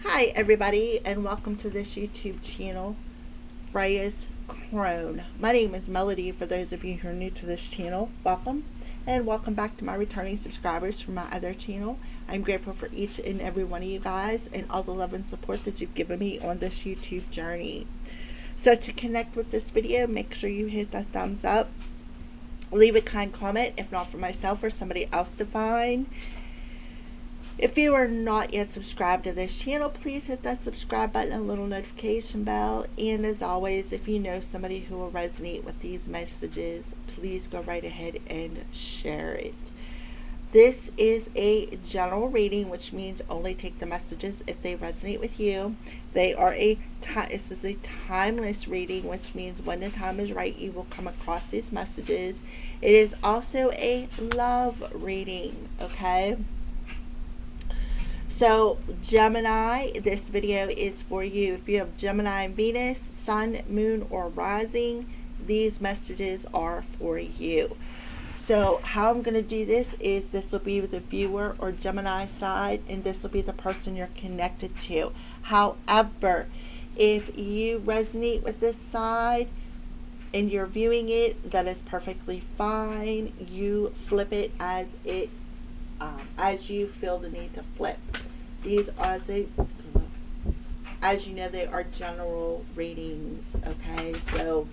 Hi everybody and welcome to this YouTube channel, Freya's Crone. My name is Melody. For those of you who are new to this channel, welcome, and welcome back to my returning subscribers from my other channel. I'm grateful for each and every one of you guys and all the love and support that you've given me on this YouTube journey. So to connect with this video, make sure you hit that thumbs up, leave a kind comment, if not for myself or somebody else to find. If you are not yet subscribed to this channel, please hit that subscribe button and little notification bell. And as always, if you know somebody who will resonate with these messages, please go right ahead and share it. This is a general reading, which means only take the messages if they resonate with you. This is a timeless reading, which means when the time is right, you will come across these messages. It is also a love reading, okay? So Gemini, this video is for you. If you have Gemini and Venus, Sun, Moon, or Rising, these messages are for you. So how I'm going to do this will be the viewer or Gemini side, and this will be the person you're connected to. However, if you resonate with this side and you're viewing it, that is perfectly fine. You flip it as you feel the need to flip. These as you know, they are general readings, okay? So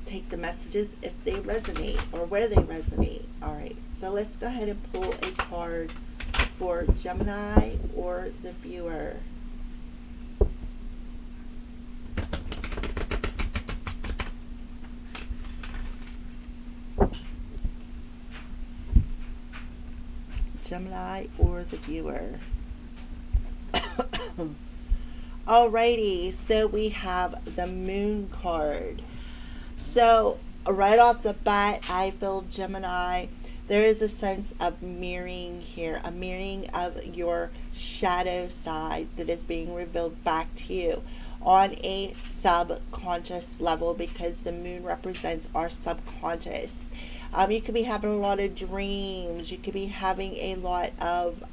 take the messages if they resonate or where they resonate. All right, so let's go ahead and pull a card for Gemini or the viewer. Gemini or the viewer. Alrighty, so we have the Moon card. So right off the bat, I feel Gemini, there is a sense of mirroring here, a mirroring of your shadow side that is being revealed back to you on a subconscious level, because the moon represents our subconscious. You could be having a lot of dreams. You could be having a lot of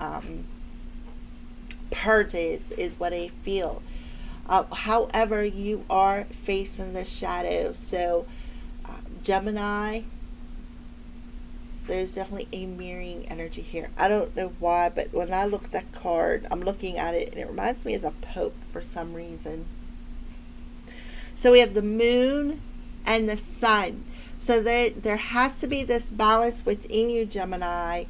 purges is what I feel. However, you are facing the shadow. So Gemini, there's definitely a mirroring energy here. I don't know why, but when I look at that card, I'm looking at it and it reminds me of the Pope for some reason. So we have the moon and the sun. So there has to be this balance within you, Gemini,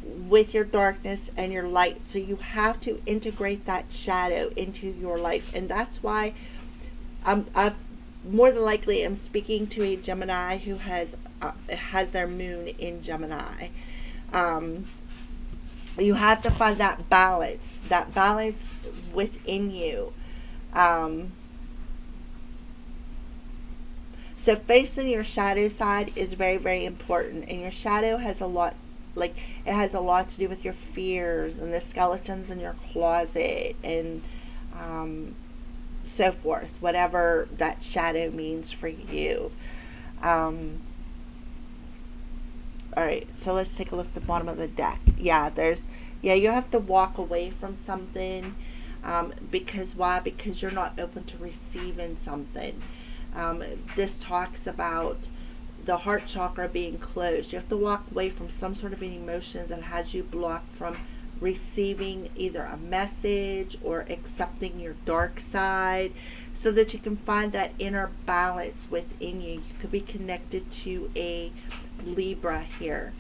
with your darkness and your light. So you have to integrate that shadow into your life. And that's why I more than likely am speaking to a Gemini who has their moon in Gemini. You have to find that balance within you. So facing your shadow side is very, very important. And your shadow has a lot, it has a lot to do with your fears and the skeletons in your closet and so forth, whatever that shadow means for you. All right, so let's take a look at the bottom of the deck. You have to walk away from something. Because why? Because you're not open to receiving something. This talks about the heart chakra being closed. You have to walk away from some sort of an emotion that has you blocked from receiving either a message or accepting your dark side, so that you can find that inner balance within you. You could be connected to a Libra here.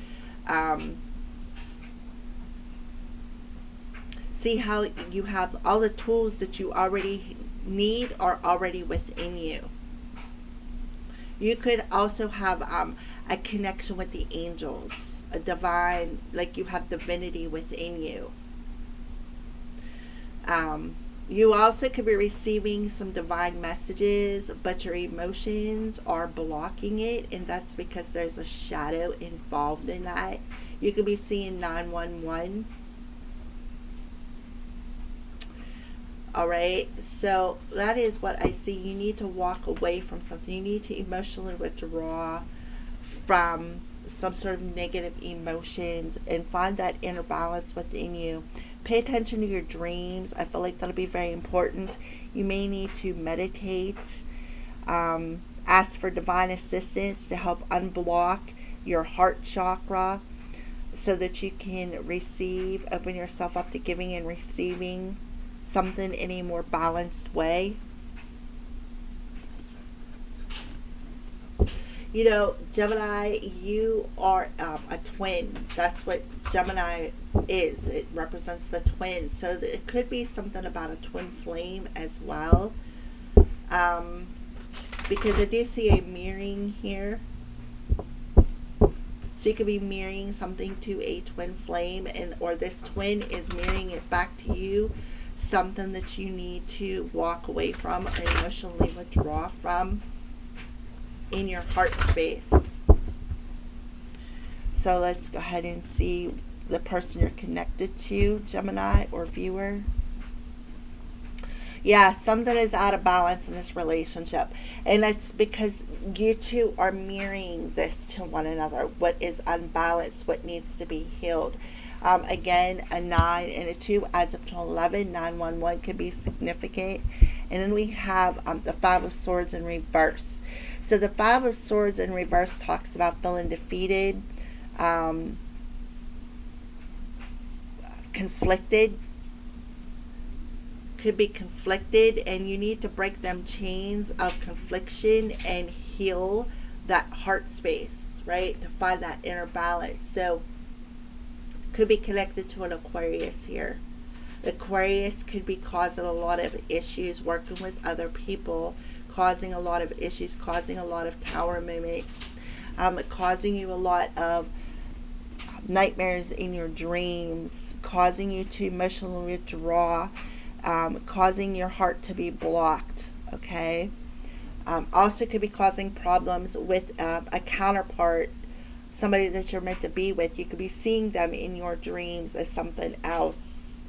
See how you have all the tools that you already need are already within you. You could also have a connection with the angels, a divine, like you have divinity within you. You also could be receiving some divine messages, but your emotions are blocking it, and that's because there's a shadow involved in that. You could be seeing 911. Alright, so that is what I see. You need to walk away from something. You need to emotionally withdraw from some sort of negative emotions and find that inner balance within you. Pay attention to your dreams. I feel like that'll be very important. You may need to meditate. Ask for divine assistance to help unblock your heart chakra so that you can receive, open yourself up to giving and receiving something in a more balanced way. You know, Gemini, you are a twin. That's what Gemini is. It represents the twin. So it could be something about a twin flame as well. Because I do see a mirroring here. So you could be mirroring something to a twin flame, and or this twin is mirroring it back to you. Something that you need to walk away from or emotionally withdraw from in your heart space. So let's go ahead and see the person you're connected to, Gemini or viewer. Yeah, something is out of balance in this relationship. And it's because you two are mirroring this to one another. What is unbalanced, what needs to be healed. Again, a 9 and a 2 adds up to 11. 911 could be significant. And then we have the 5 of Swords in reverse. So the 5 of Swords in reverse talks about feeling defeated, conflicted. Could be conflicted, and you need to break them chains of confliction and heal that heart space, right? To find that inner balance. So could be connected to an Aquarius here. Aquarius could be causing a lot of issues working with other people, causing a lot of issues, causing a lot of tower moments, causing you a lot of nightmares in your dreams, causing you to emotionally withdraw, causing your heart to be blocked, okay? Also could be causing problems with a counterpart, somebody that you're meant to be with. You could be seeing them in your dreams as something else.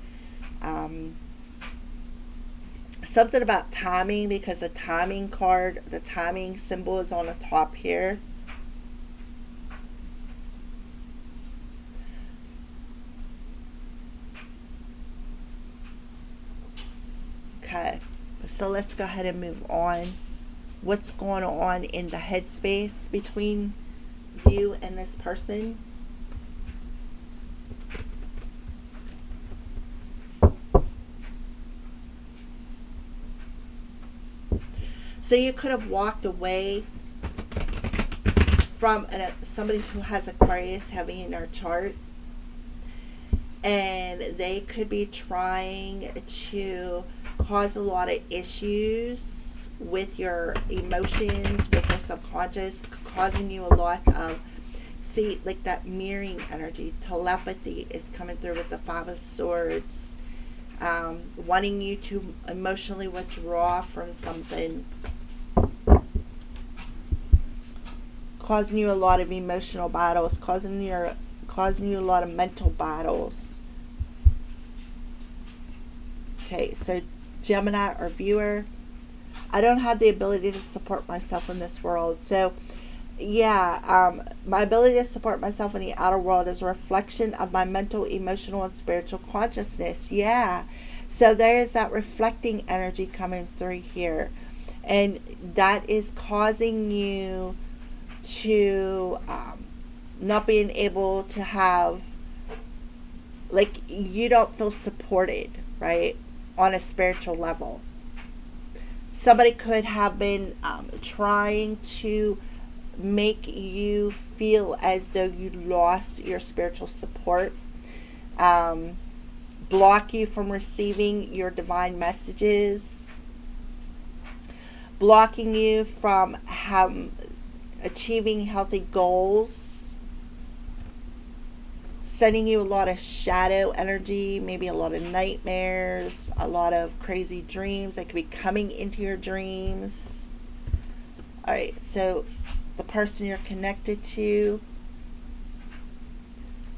Something about timing, because the timing card, the timing symbol is on the top here. Okay, so let's go ahead and move on. What's going on in the headspace between you and this person? So you could have walked away from somebody who has Aquarius heavy in their chart, and they could be trying to cause a lot of issues with your emotions, with your subconscious, causing you a lot of, see, like that mirroring energy. Telepathy is coming through with the 5 of Swords, wanting you to emotionally withdraw from something, causing you a lot of emotional battles, causing you a lot of mental battles. Okay, so Gemini or viewer, I don't have the ability to support myself in this world. So yeah, my ability to support myself in the outer world is a reflection of my mental, emotional, and spiritual consciousness. Yeah, so there is that reflecting energy coming through here, and that is causing you to not being able to have, like, you don't feel supported, right, on a spiritual level. Somebody could have been trying to make you feel as though you lost your spiritual support, block you from receiving your divine messages, blocking you from achieving healthy goals, sending you a lot of shadow energy, maybe a lot of nightmares, a lot of crazy dreams that could be coming into your dreams. All right, so the person you're connected to,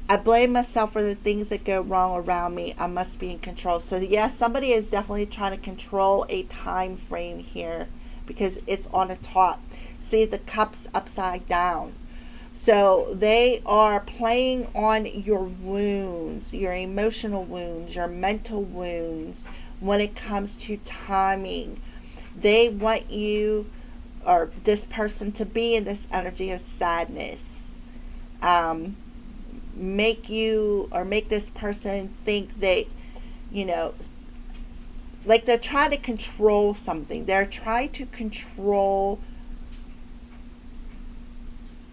I blame myself for the things that go wrong around me. I must be in control. So yes, somebody is definitely trying to control a time frame here, because it's on the top. See, the cup's upside down. So they are playing on your wounds, your emotional wounds, your mental wounds when it comes to timing. They want you or this person to be in this energy of sadness. Um, Make you or make this person think that, you know, like they're trying to control something. They're trying to control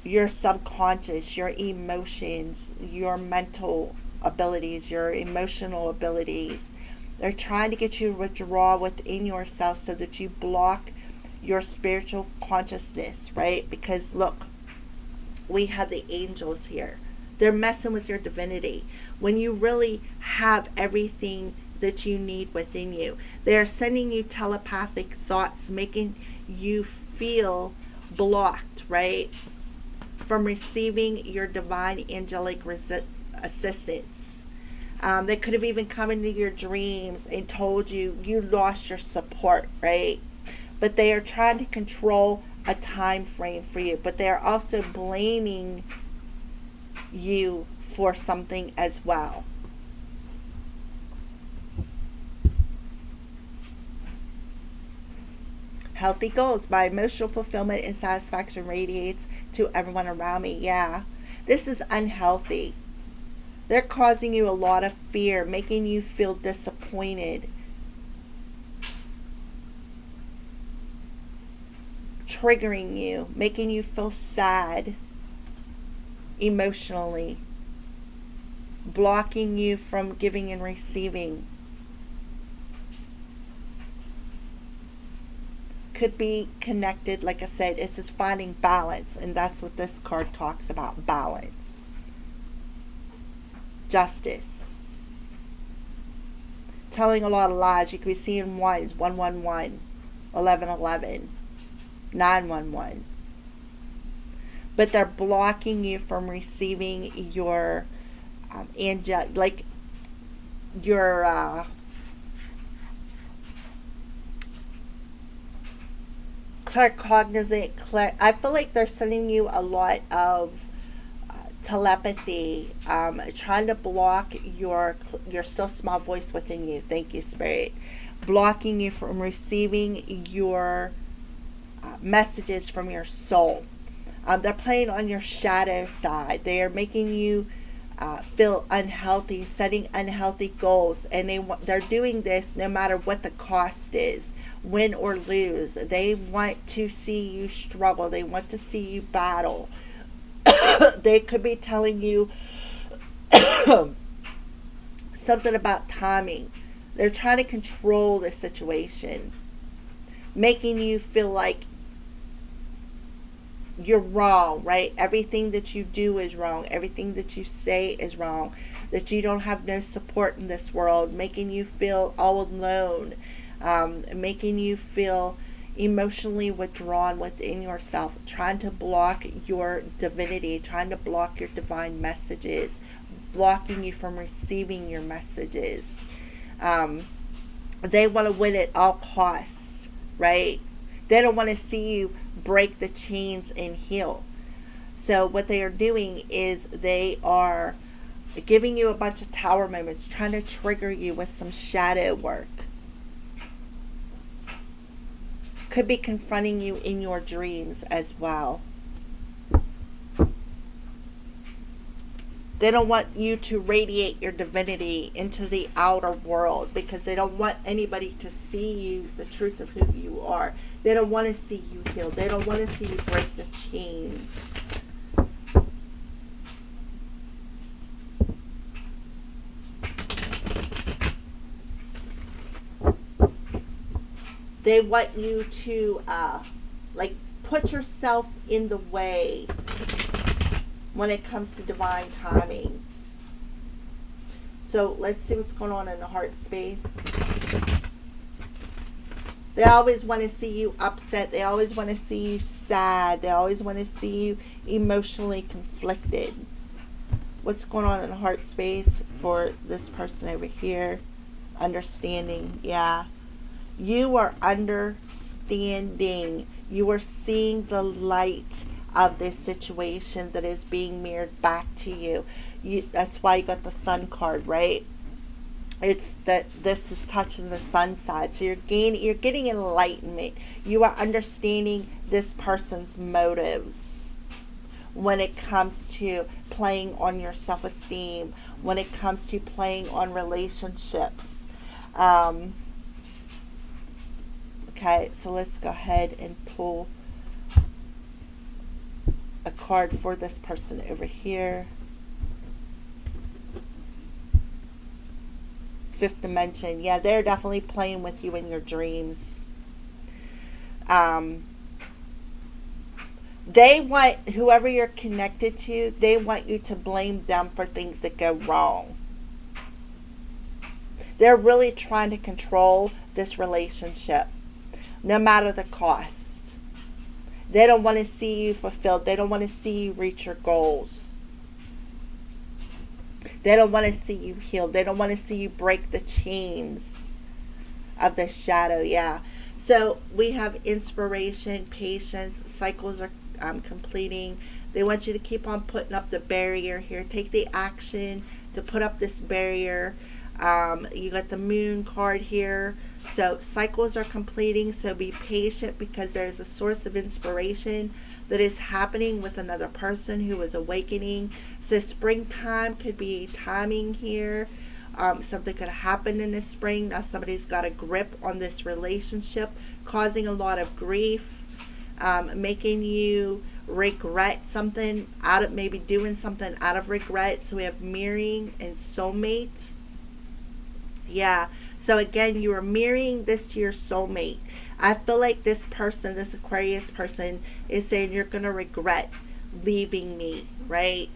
your subconscious, your emotions, your mental abilities, your emotional abilities. They're trying to get you to withdraw within yourself so that you block your spiritual consciousness, right? Because look, we have the angels here. They're messing with your divinity when you really have everything that you need within you. They're sending you telepathic thoughts, making you feel blocked, right? From receiving your divine angelic assistance. They could have even come into your dreams and told you you lost your support, right? But they are trying to control a time frame for you. But they are also blaming you for something as well. Healthy goals. My emotional fulfillment and satisfaction radiates to everyone around me. Yeah. This is unhealthy. They're causing you a lot of fear, making you feel disappointed, triggering you, making you feel sad emotionally, blocking you from giving and receiving. Could be connected, like I said, it's just finding balance, and that's what this card talks about: balance, justice. Telling a lot of lies. You could be seeing ones, 111, 1111, 911. But they're blocking you from receiving your like your claircognizant. I feel like they're sending you a lot of telepathy, trying to block your still small voice within you. Thank you, Spirit. Blocking you from receiving your messages from your soul. They're playing on your shadow side. They are making you feel unhealthy, setting unhealthy goals, and they're doing this no matter what the cost is, win or lose. They want to see you struggle. They want to see you battle. They could be telling you something about timing. They're trying to control the situation, making you feel like you're wrong, right? Everything that you do is wrong. Everything that you say is wrong. That you don't have no support in this world, making you feel all alone, making you feel emotionally withdrawn within yourself, trying to block your divinity, trying to block your divine messages, blocking you from receiving your messages. They want to win at all costs, right? They don't want to see you break the chains and heal. So what they are doing is they are giving you a bunch of tower moments, trying to trigger you with some shadow work. Could be confronting you in your dreams as well. They don't want you to radiate your divinity into the outer world because they don't want anybody to see you, the truth of who you are. They don't want to see you healed. They don't want to see you break the chains. They want you to put yourself in the way when it comes to divine timing. So let's see what's going on in the heart space. They always want to see you upset. They always want to see you sad. They always want to see you emotionally conflicted. What's going on in the heart space for this person over here? Understanding. Yeah. You are understanding. You are seeing the light of this situation that is being mirrored back to you. That's why you got the Sun card, right? It's that this is touching the sun side, so you're getting enlightenment. You are understanding this person's motives when it comes to playing on your self-esteem, when it comes to playing on relationships. Okay, so let's go ahead and pull a card for this person over here. Fifth dimension. Yeah, they're definitely playing with you in your dreams. They want, whoever you're connected to, they want you to blame them for things that go wrong. They're really trying to control this relationship, no matter the cost. They don't want to see you fulfilled. They don't want to see you reach your goals. They don't want to see you healed. They don't want to see you break the chains of the shadow. Yeah. So we have inspiration, patience, cycles are completing. They want you to keep on putting up the barrier here. Take the action to put up this barrier. You got the Moon card here. So cycles are completing. So be patient, because there's a source of inspiration that is happening with another person who is awakening. So springtime could be timing here. Something could happen in the spring. Now somebody's got a grip on this relationship, causing a lot of grief, making you regret something, out of maybe doing something out of regret. So we have mirroring and soulmate. Yeah. So again, you are mirroring this to your soulmate. I feel like this person, this Aquarius person, is saying you're going to regret leaving me, right?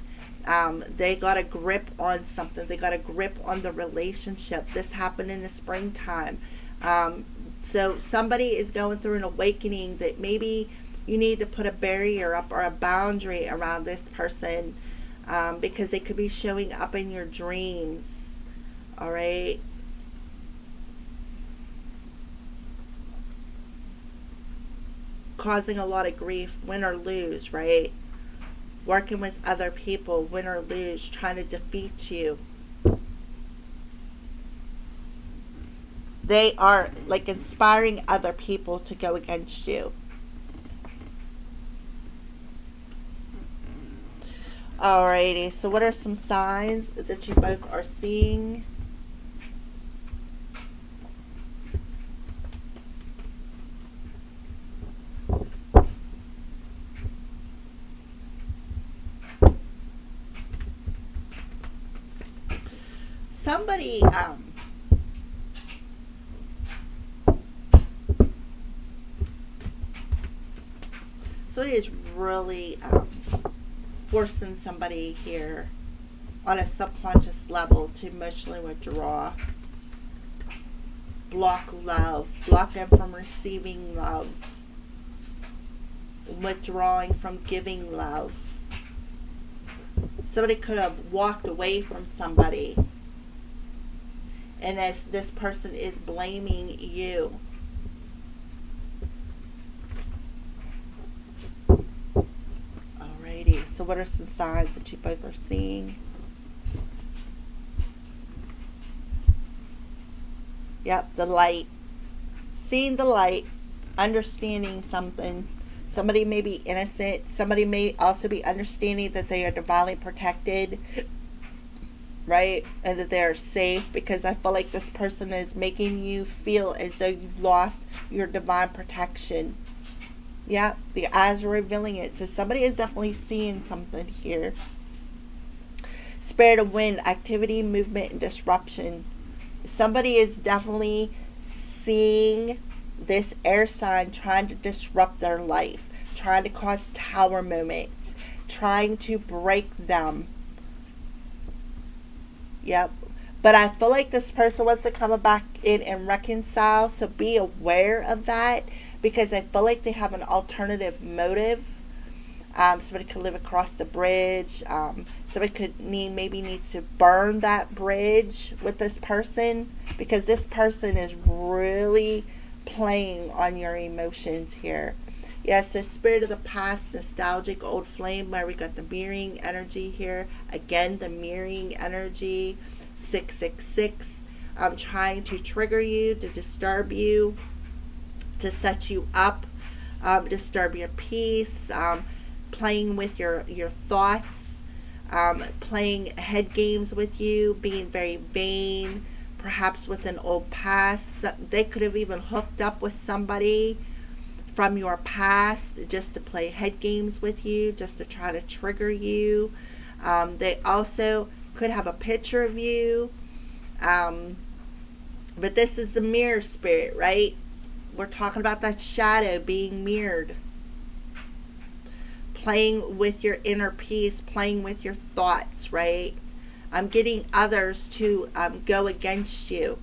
They got a grip on something. They got a grip on the relationship. This happened in the springtime. So somebody is going through an awakening that maybe you need to put a barrier up or a boundary around this person, because they could be showing up in your dreams. All right. Causing a lot of grief, win or lose, right? Working with other people, win or lose, trying to defeat you. They are like inspiring other people to go against you. Alrighty, so what are some signs that you both are seeing? Somebody is really forcing somebody here on a subconscious level to emotionally withdraw, block love, block them from receiving love, withdrawing from giving love. Somebody could have walked away from somebody, and as this person is blaming you. Alrighty, so what are some signs that you both are seeing? Yep, the light. Seeing the light, understanding something. Somebody may be innocent. Somebody may also be understanding that they are divinely protected, right? And that they're safe, because I feel like this person is making you feel as though you've lost your divine protection. Yeah, the eyes are revealing it. So somebody is definitely seeing something here. Spirit of wind, activity, movement, and disruption. Somebody is definitely seeing this air sign trying to disrupt their life, trying to cause tower moments, trying to break them. Yep. But I feel like this person wants to come back in and reconcile. So be aware of that, because I feel like they have an alternative motive. Somebody could live across the bridge. Somebody could maybe needs to burn that bridge with this person, because this person is really playing on your emotions here. Yes, the spirit of the past, nostalgic old flame, where we got the mirroring energy here. Again, the mirroring energy, 666. Trying to trigger you, to disturb you, to set you up, disturb your peace, playing with your thoughts, playing head games with you, being very vain, perhaps with an old past. They could have even hooked up with somebody from your past just to play head games with you, just to try to trigger you. They also could have a picture of you. But this is the mirror spirit, right? We're talking about that shadow being mirrored. Playing with your inner peace, playing with your thoughts, right? Getting others to go against you.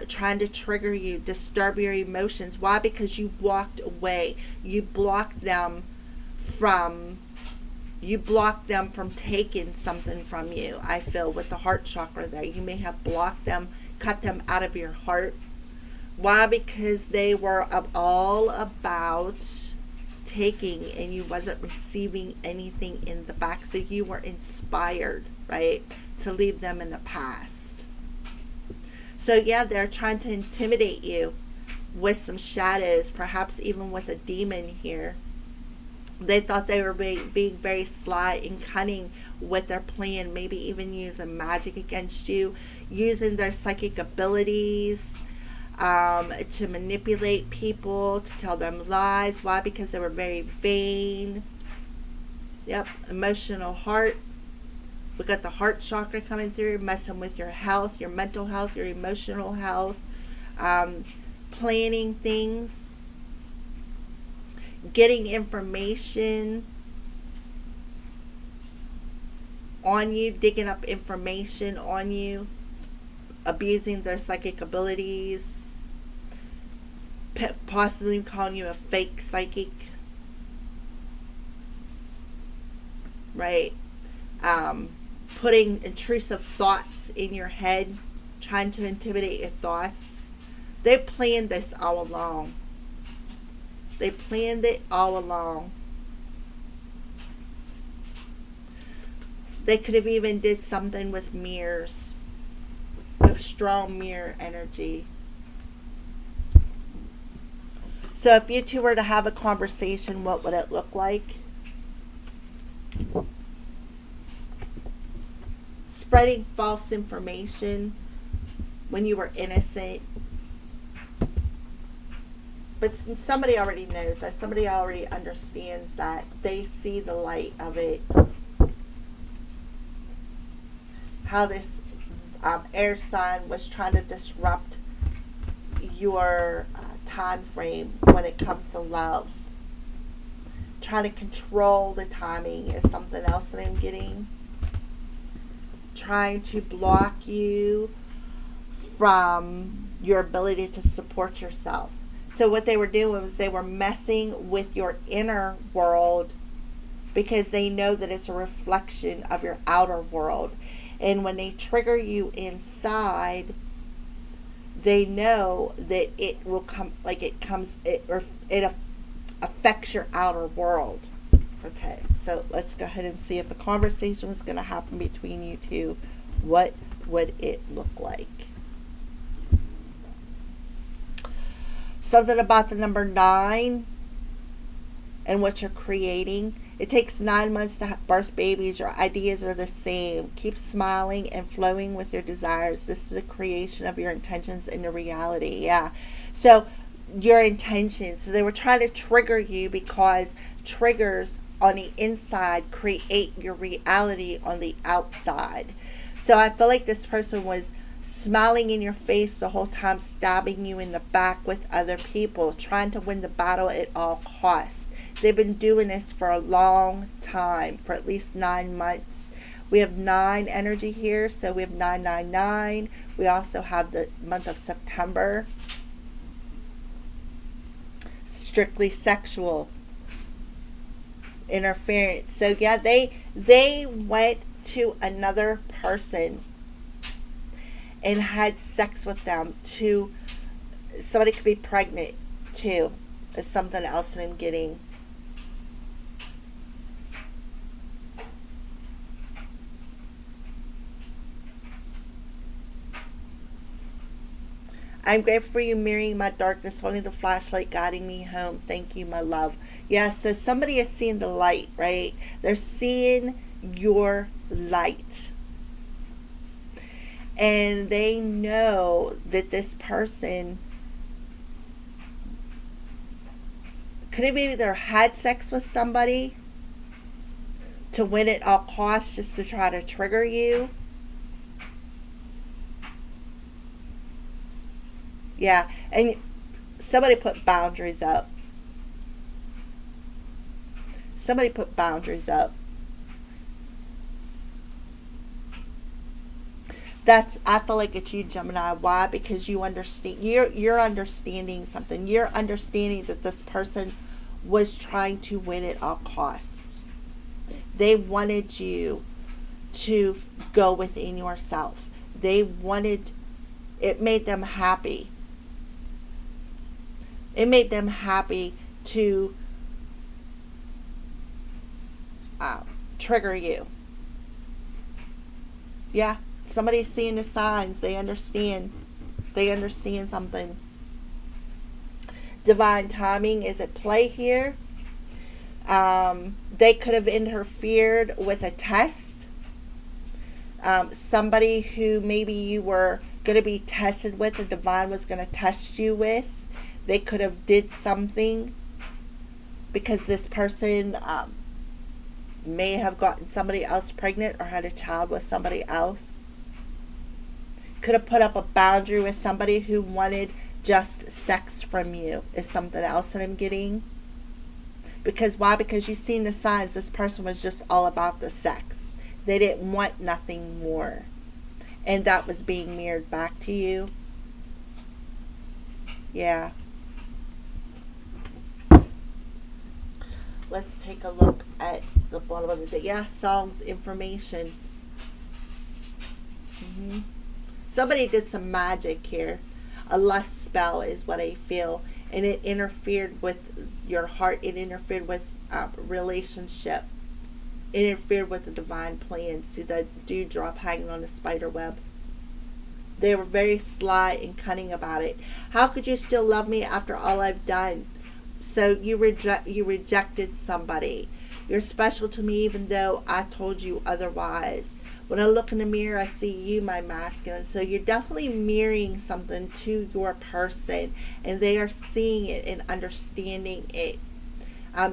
Trying to trigger you, disturb your emotions. Why? Because you walked away. You blocked them from taking something from you. I feel with the heart chakra there. You may have blocked them, cut them out of your heart. Why? Because they were all about taking and you wasn't receiving anything in the back. So you were inspired, right, to leave them in the past. So yeah, they're trying to intimidate you with some shadows, perhaps even with a demon here. They thought they were being very sly and cunning with their plan, maybe even using magic against you, using their psychic abilities to manipulate people, to tell them lies. Why? Because they were very vain. Yep, emotional heart. We got the heart chakra coming through, messing with your health, your mental health, your emotional health, planning things, getting information on you, digging up information on you, abusing their psychic abilities, possibly calling you a fake psychic, right? Putting intrusive thoughts in your head, trying to intimidate your thoughts. They planned this all along. They planned it all along. They could have even did something with mirrors, with strong mirror energy. So if you two were to have a conversation, what would it look like? Spreading false information when you were innocent. But somebody already knows that. Somebody already understands that. They see the light of it. How this air sign was trying to disrupt your time frame when it comes to love. Trying to control the timing is something else that I'm getting. Trying to block you from your ability to support yourself. So what they were doing was they were messing with your inner world because they know that it's a reflection of your outer world. And when they trigger you inside, they know that it will come, like it affects your outer world. Okay, so let's go ahead and see if a conversation was going to happen between you two. What would it look like? Something about the number 9 and what you're creating. It takes 9 months to birth babies. Your ideas are the same. Keep smiling and flowing with your desires. This is a creation of your intentions into reality. Yeah. So your intentions. So they were trying to trigger you because triggers on the inside create your reality on the outside. So I feel like this person was smiling in your face the whole time, stabbing you in the back with other people, trying to win the battle at all costs. They've been doing this for a long time, for at least 9 months. We have 9 energy here, so we have 999. We also have the month of September. Strictly sexual interference. So yeah, they went to another person and had sex with them. Somebody could be pregnant too. is something else that I'm getting. I'm grateful for you mirroring my darkness, holding the flashlight, guiding me home. Thank you, my love. Yeah, so somebody is seeing the light, right? They're seeing your light. And they know that this person could have either had sex with somebody to win at all costs just to try to trigger you. Yeah, and somebody put boundaries up. Somebody put boundaries up. I feel like it's you, Gemini. Why? Because you understand, you're understanding something. You're understanding that this person was trying to win at all costs. They wanted you to go within yourself. It made them happy. It made them happy to trigger you. Yeah. Somebody's seeing the signs. They understand. They understand something. Divine timing is at play here. They could have interfered with a test. Somebody who maybe you were going to be tested with, the divine was going to test you with. They could have did something because this person may have gotten somebody else pregnant or had a child with somebody else. Could have put up a boundary with somebody who wanted just sex from you is something else that I'm getting. Because why? Because you've seen the signs. This person was just all about the sex. They didn't want nothing more. And that was being mirrored back to you. Yeah. Let's take a look at the bottom of the day. Yeah, songs, information. Somebody did some magic here. A lust spell is what I feel. And it interfered with your heart. It interfered with relationship. It interfered with the divine plan. See the dewdrop hanging on the spider web. They were very sly and cunning about it. How could you still love me after all I've done? So you rejected somebody. You're special to me even though I told you otherwise. When I look in the mirror, I see you, my masculine. So you're definitely mirroring something to your person, and they are seeing it and understanding it.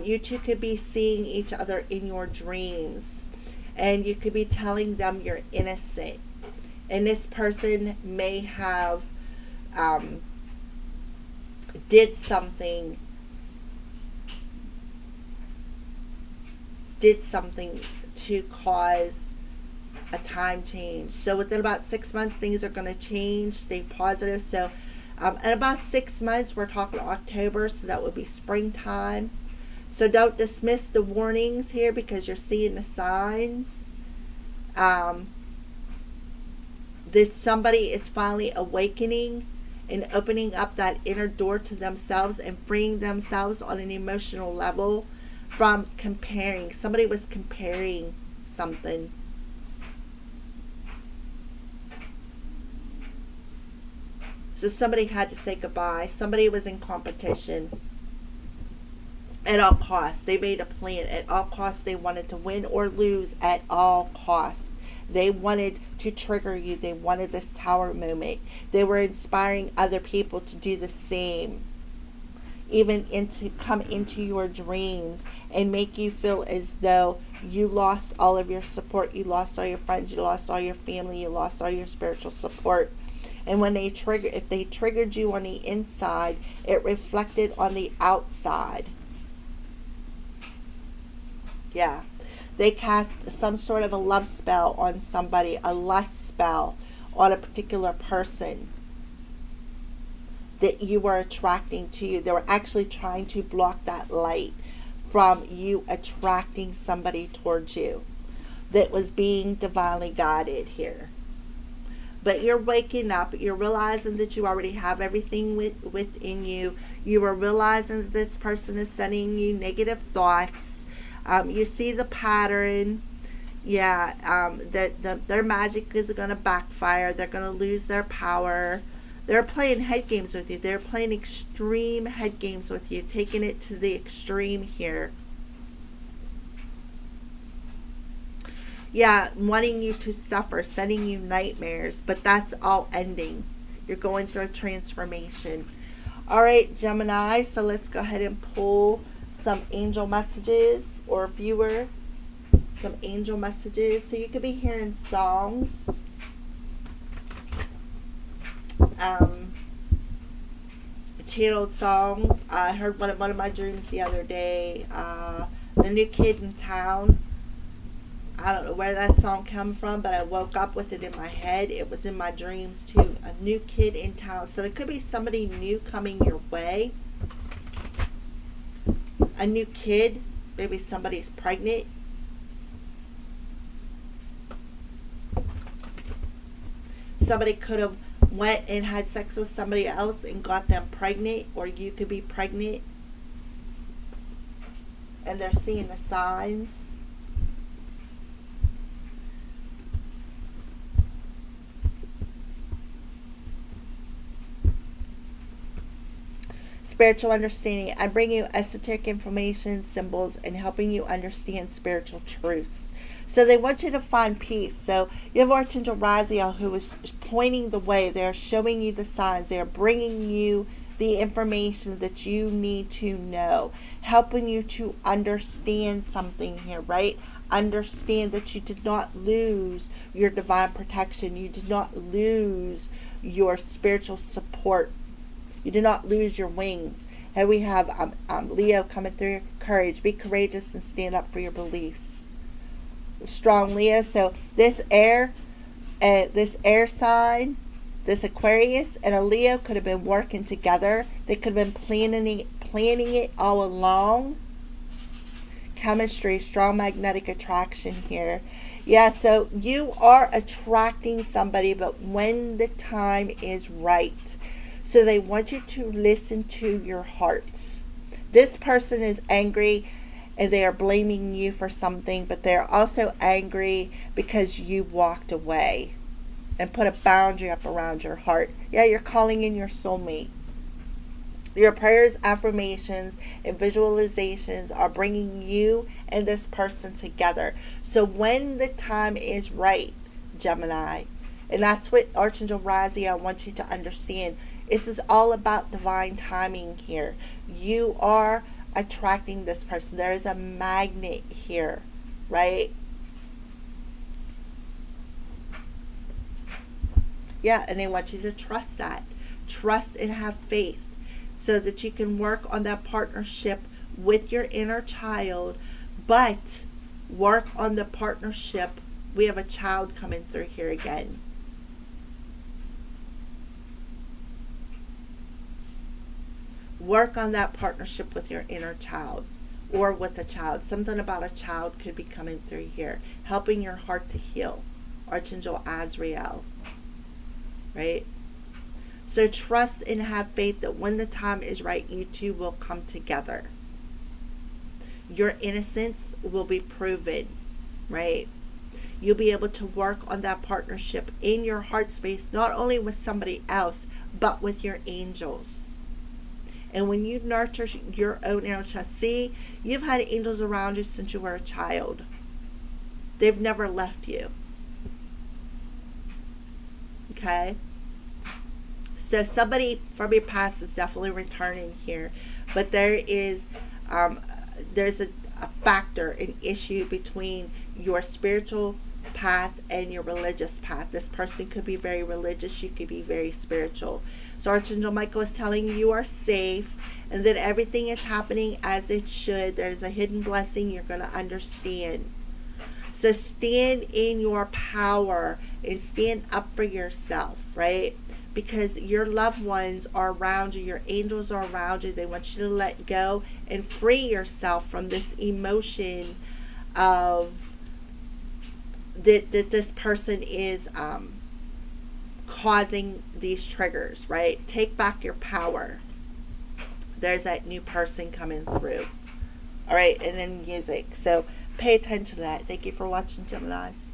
You two could be seeing each other in your dreams, and you could be telling them you're innocent. And this person may have did something to cause a time change. So within about 6 months, things are going to change. Stay positive. So in about 6 months, we're talking October, so that would be springtime. So don't dismiss the warnings here because you're seeing the signs. That somebody is finally awakening and opening up that inner door to themselves and freeing themselves on an emotional level from comparing. Somebody was comparing something. So somebody had to say goodbye. Somebody was in competition. At all costs. They made a plan. At all costs, they wanted to win or lose at all costs. They wanted to trigger you. They wanted this tower moment. They were inspiring other people to do the same. Even come into your dreams and make you feel as though you lost all of your support. You lost all your friends. You lost all your family. You lost all your spiritual support. And when if they triggered you on the inside, it reflected on the outside. Yeah. They cast some sort of a love spell on somebody, a lust spell on a particular person that you were attracting to you. They were actually trying to block that light from you attracting somebody towards you that was being divinely guided here. But you're waking up. You're realizing that you already have everything within you. You are realizing that this person is sending you negative thoughts. You see the pattern. Yeah, that their magic is going to backfire. They're going to lose their power. They're playing head games with you. They're playing extreme head games with you, taking it to the extreme here. Yeah, wanting you to suffer, sending you nightmares, but that's all ending. You're going through a transformation. All right, Gemini, so let's go ahead and pull some angel messages, or viewer, some angel messages. So you could be hearing songs. Channeled songs. I heard one of my dreams the other day. The New Kid in Town. I don't know where that song came from, but I woke up with it in my head. It was in my dreams too. A new kid in town. So there could be somebody new coming your way. A new kid. Maybe somebody's pregnant. Somebody could have went and had sex with somebody else and got them pregnant, or you could be pregnant. And they're seeing the signs. Spiritual understanding. I bring you esoteric information, symbols, and helping you understand spiritual truths. So they want you to find peace. So you have Archangel Raziel, who is pointing the way. They're showing you the signs. They're bringing you the information that you need to know, helping you to understand something here, right? Understand that you did not lose your divine protection. You did not lose your spiritual support. You did not lose your wings. And we have Leo coming through. Courage. Be courageous and stand up for your beliefs. Strong Leo. So this air sign, this Aquarius and a Leo could have been working together. They could have been planning it all along. Chemistry, strong magnetic attraction here. Yeah, so you are attracting somebody, but when the time is right. So they want you to listen to your heart. This person is angry and they are blaming you for something, but they're also angry because you walked away and put a boundary up around your heart. Yeah, you're calling in your soulmate. Your prayers, affirmations, and visualizations are bringing you and this person together. So when the time is right, Gemini, and that's what Archangel Raziel wants you to understand. This is all about divine timing here. You are attracting this person. There is a magnet here, right? Yeah, and they want you to trust that. Trust and have faith so that you can work on that partnership with your inner child, but work on the partnership. We have a child coming through here again. Work on that partnership with your inner child or with a child. Something about a child could be coming through here. Helping your heart to heal. Archangel Azrael. Right? So trust and have faith that when the time is right, you two will come together. Your innocence will be proven. Right? You'll be able to work on that partnership in your heart space, not only with somebody else, but with your angels. And when you nurture your own inner child, see, you've had angels around you since you were a child. They've never left you. Okay? So somebody from your past is definitely returning here. But there's a factor, an issue between your spiritual path and your religious path. This person could be very religious. You could be very spiritual. So Archangel Michael is telling you are safe and that everything is happening as it should. There's a hidden blessing you're going to understand. So stand in your power and stand up for yourself, right? Because your loved ones are around you. Your angels are around you. They want you to let go and free yourself from this emotion of that this person is causing these triggers, right? Take back your power. There's that new person coming through. All right, and then music. So pay attention to that. Thank you for watching, Geminis.